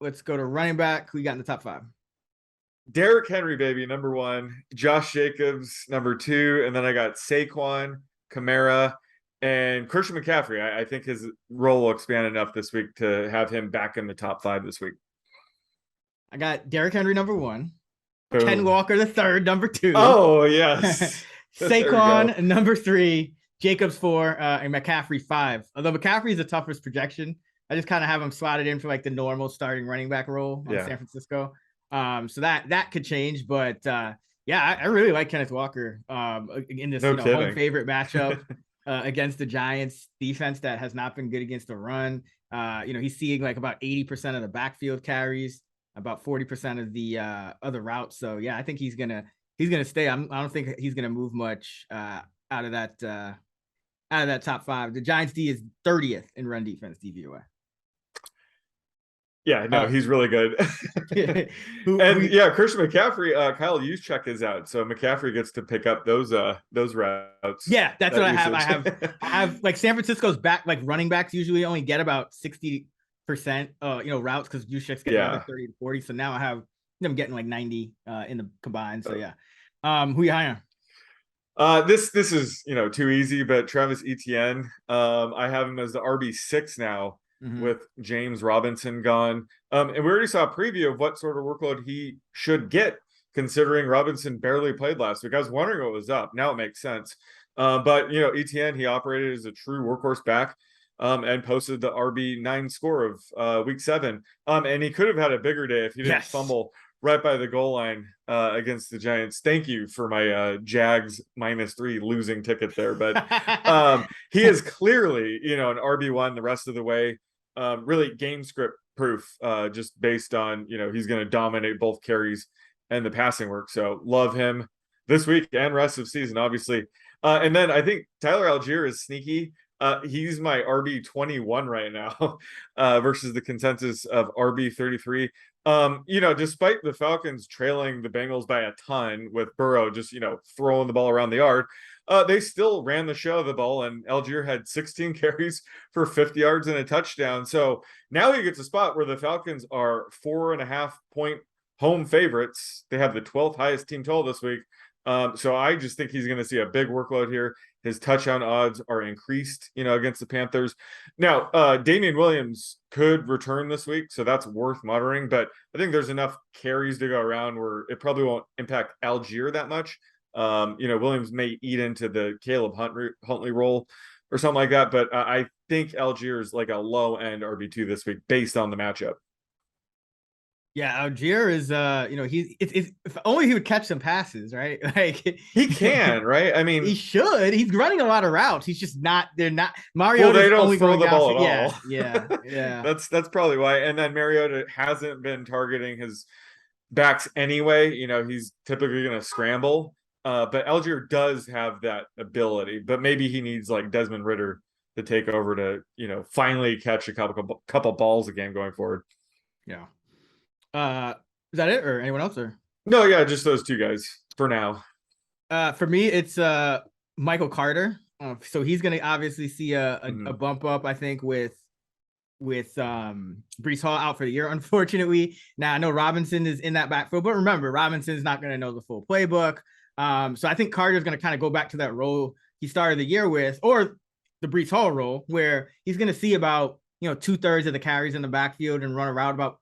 let's go to running back. Who you got in the top 5? Derrick Henry, baby, number 1. Josh Jacobs, number 2. And then I got Saquon, Kamara, and Christian McCaffrey. I think his role will expand enough this week to have him back in the top 5 this week. I got Derrick Henry, number 1. Ken Boom. Walker, the third, number 2. Oh, yes. Saquon, number 3. Jacobs 4, and McCaffrey 5. Although McCaffrey is the toughest projection, I just kind of have him slotted in for like the normal starting running back role on San Francisco. So that could change, but yeah, I really like Kenneth Walker in this home favorite matchup against the Giants defense that has not been good against the run. He's seeing like about 80% of the backfield carries, about 40% of the other routes. So yeah, I think he's gonna stay. I don't think he's gonna move much out of that top 5. The Giants D is 30th in run defense DVOA. Yeah, no, he's really good. Christian McCaffrey, Kyle Juszczyk is out, so McCaffrey gets to pick up those routes. Yeah, that's what I have. I have like San Francisco's back, like running backs usually only get about 60% routes because Juszczyk's getting like 30 to 40. So now I have them getting like 90 in the combined. So yeah. Who you hire? This is too easy, but Travis Etienne. I have him as the RB6 now. Mm-hmm. With James Robinson gone. And we already saw a preview of what sort of workload he should get, considering Robinson barely played last week. I was wondering what was up. Now it makes sense. But Etienne, he operated as a true workhorse back and posted the RB9 score of week 7. And he could have had a bigger day if he didn't fumble right by the goal line against the Giants. Thank you for my Jags -3 losing ticket there. But he is clearly, an RB1 the rest of the way. Really game script proof, just based on, he's going to dominate both carries and the passing work. So love him this week and rest of season, obviously. And then I think Tyler Algier is sneaky. He's my RB21 right now versus the consensus of RB33. Despite the Falcons trailing the Bengals by a ton with Burrow just, throwing the ball around the yard, they still ran the show of the ball, and Algier had 16 carries for 50 yards and a touchdown. So now he gets a spot where the Falcons are 4.5-point home favorites. They have the 12th highest team total this week. So I just think he's going to see a big workload here. His touchdown odds are increased, against the Panthers. Now, Damian Williams could return this week, so that's worth monitoring. But I think there's enough carries to go around where it probably won't impact Algier that much. Williams may eat into the Caleb Huntley role or something like that. But I think Algier is like a low-end RB2 this week based on the matchup. Yeah, Algier is if only he would catch some passes, right? Like he can, right? I mean, he should. He's running a lot of routes. He's just not. They're not. Mariota. Well, they don't throw the ball at all. Yeah. That's probably why. And then Mariota hasn't been targeting his backs anyway. He's typically going to scramble. But Algier does have that ability. But maybe he needs like Desmond Ridder to take over to finally catch a couple balls a game going forward. Yeah. Is that it, or anyone else? Or no, yeah, just those two guys for now. For me, it's Michael Carter. So he's gonna obviously see a bump up, I think, with Breece Hall out for the year, unfortunately. Now I know Robinson is in that backfield, but remember, Robinson's not gonna know the full playbook. So I think Carter's gonna kind of go back to that role he started the year with, or the Breece Hall role, where he's gonna see about 2/3 of the carries in the backfield and run a route about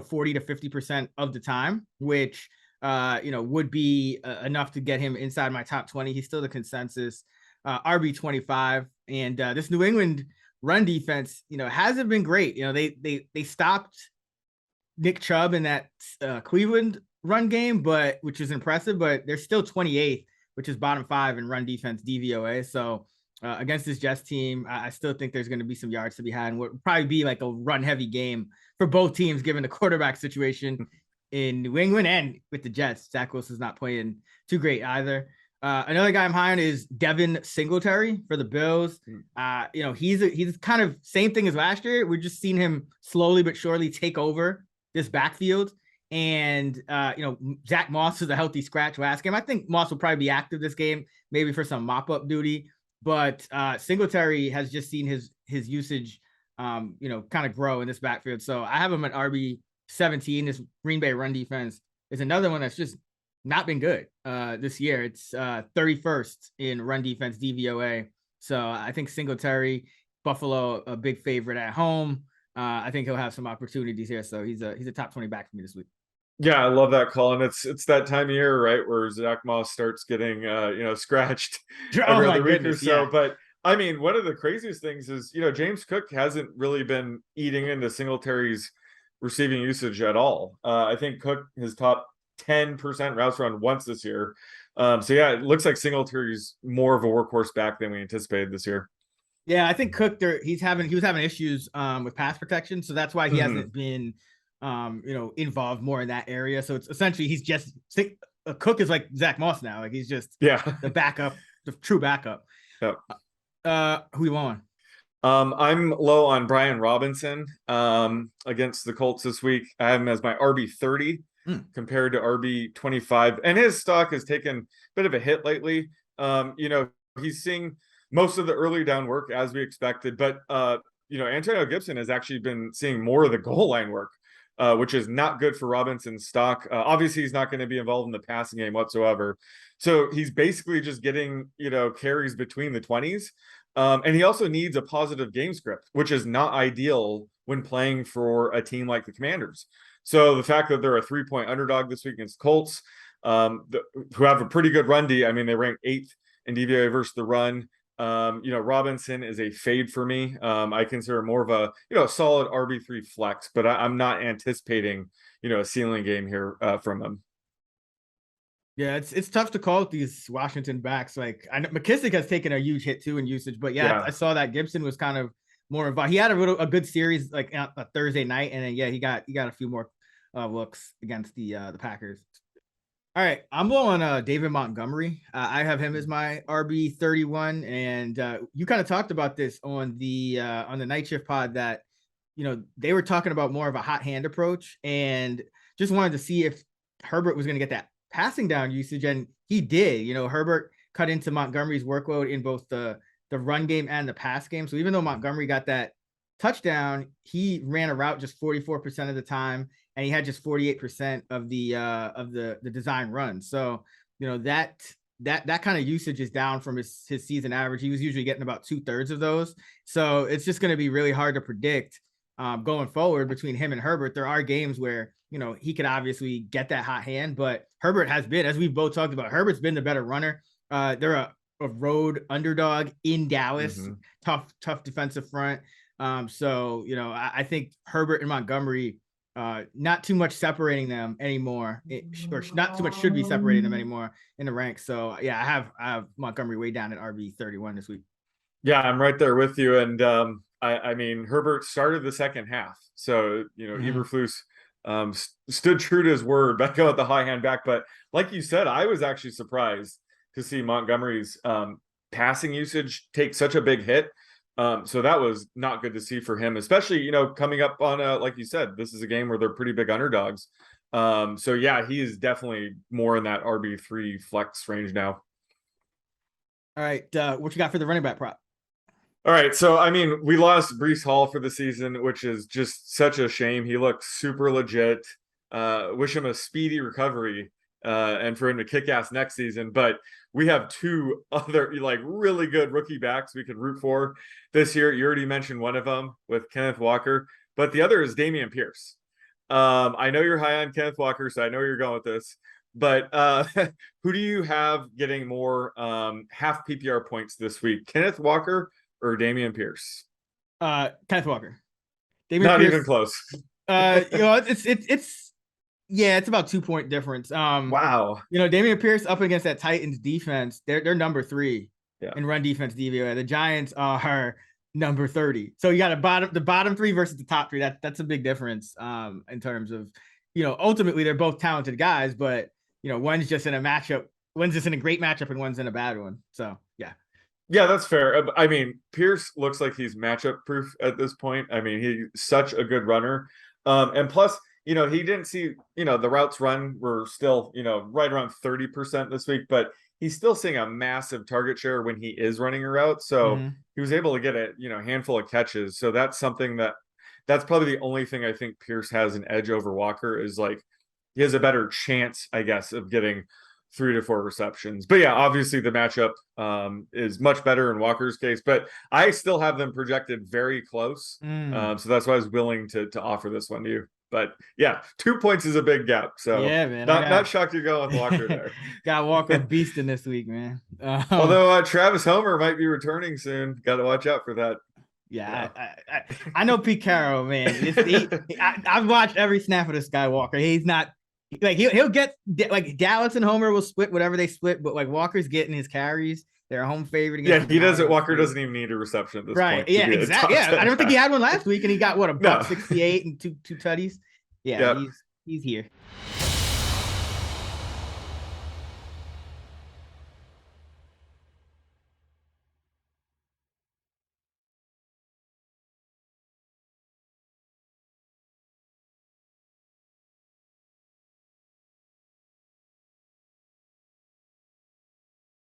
40 to 50% of the time, which, would be enough to get him inside my top 20. He's still the consensus RB25. And this New England run defense, hasn't been great. They stopped Nick Chubb in that Cleveland run game, which is impressive, but they're still 28th, which is bottom 5 in run defense DVOA. So against this Jets team, I still think there's going to be some yards to be had, and would probably be like a run heavy game for both teams, given the quarterback situation in New England and with the Jets. Zach Wilson's not playing too great either. Another guy I'm high on is Devin Singletary for the Bills. He's kind of same thing as last year. We're just seeing him slowly but surely take over this backfield. And, Zach Moss is a healthy scratch last game. I think Moss will probably be active this game, maybe for some mop-up duty. But Singletary has just seen his usage, kind of grow in this backfield. So I have him at RB 17. This Green Bay run defense is another one that's just not been good this year. It's 31st in run defense DVOA. So I think Singletary, Buffalo, a big favorite at home. I think he'll have some opportunities here. So he's a top 20 back for me this week. Yeah, I love that call, and it's that time of year, right, where Zach Moss starts getting scratched every other week or so. Yeah. But I mean, one of the craziest things is James Cook hasn't really been eating into Singletary's receiving usage at all. I think Cook his top 10% routes run once this year. So yeah, it looks like Singletary's more of a workhorse back than we anticipated this year. Yeah, I think Cook he was having issues with pass protection, so that's why he hasn't been involved more in that area. So it's essentially he's just Cook is like Zach Moss now. Like he's just the backup, the true backup. Yep. Who you want? I'm low on Brian Robinson against the Colts this week. I have him as my RB 30 compared to RB 25, and his stock has taken a bit of a hit lately. He's seeing most of the early down work as we expected, but Antonio Gibson has actually been seeing more of the goal line work, which is not good for Robinson's stock. Obviously, he's not going to be involved in the passing game whatsoever. So he's basically just getting, carries between the 20s. And he also needs a positive game script, which is not ideal when playing for a team like the Commanders. So the fact that they're a 3-point underdog this week against Colts, who have a pretty good run D. I mean, they rank 8th in DVOA versus the run. Robinson is a fade for me. I consider more of a solid RB3 flex, but I'm not anticipating a ceiling game here from him. Yeah, it's tough to call with these Washington backs. Like I know McKissick has taken a huge hit too in usage, but I saw that Gibson was kind of more involved. He had a good series like a Thursday night, and then he got a few more looks against the Packers. All right, I'm blowing David Montgomery. I have him as my RB 31, and you kind of talked about this on the night shift pod that they were talking about more of a hot hand approach, and just wanted to see if Herbert was going to get that passing down usage, and he did. Herbert cut into Montgomery's workload in both the run game and the pass game. So even though Montgomery got that touchdown, he ran a route just 44% of the time, and he had just 48% of the design run. So that kind of usage is down from his season average. He was usually getting about 2/3 of those. So it's just going to be really hard to predict going forward between him and Herbert. There are games where he could obviously get that hot hand, but Herbert has been, as we've both talked about, Herbert's been the better runner. They're a road underdog in Dallas, tough defensive front. So I think Herbert and Montgomery, not too much separating them anymore, or not too much should be separating them anymore in the ranks. So yeah, I have Montgomery way down at RB 31 this week. Yeah, I'm right there with you, and I mean Herbert started the second half, so Eberflus stood true to his word back out the high hand back. But like you said, I was actually surprised to see Montgomery's passing usage take such a big hit. So that was not good to see for him, especially, coming up on like you said, this is a game where they're pretty big underdogs. So yeah, he is definitely more in that RB3 flex range now. All right. What you got for the running back prop? All right, so I mean, we lost Breece Hall for the season, which is just such a shame. He looked super legit. Wish him a speedy recovery and for him to kick ass next season. But we have two other really good rookie backs we could root for this year. You already mentioned one of them with Kenneth Walker, but the other is Dameon Pierce. I know you're high on Kenneth Walker, so I know you're going with this. But who do you have getting more half PPR points this week? Kenneth Walker or Dameon Pierce? Kenneth Walker. Not Pierce, even close. It's about 2-point difference. Wow. Dameon Pierce up against that Titans defense, they're number 3 in run defense DVOA. The Giants are number 30. So you got the bottom 3 versus the top 3. That's a big difference in terms of, ultimately they're both talented guys, but one's just in a matchup, one's just in a great matchup and one's in a bad one. So yeah. Yeah, that's fair. I mean, Pierce looks like he's matchup proof at this point. I mean, he's such a good runner. And plus, he didn't see, the routes run were still, right around 30% this week, but he's still seeing a massive target share when he is running a route. So he was able to get a, handful of catches. So that's something that that's probably the only thing I think Pierce has an edge over Walker is like he has a better chance, I guess, of getting 3 to 4 receptions. But yeah, obviously the matchup is much better in Walker's case, but I still have them projected very close. So that's why I was willing to offer this one to you. But yeah, 2 points is a big gap. So yeah, man, not shocked you're going with Walker there. Got Walker beasting this week, man. Although Travis Homer might be returning soon. Got to watch out for that. Yeah, I know Pete Carroll, man. I've watched every snap of this guy Walker. He's not like he'll get like Dallas and Homer will split whatever they split, but like Walker's getting his carries. They're a home favorite. Yeah, he doesn't. Walker doesn't even need a reception at this point. Yeah, exactly. Yeah, I don't think he had one last week, and he got what, a buck 68 and two tutties. Yeah, he's here.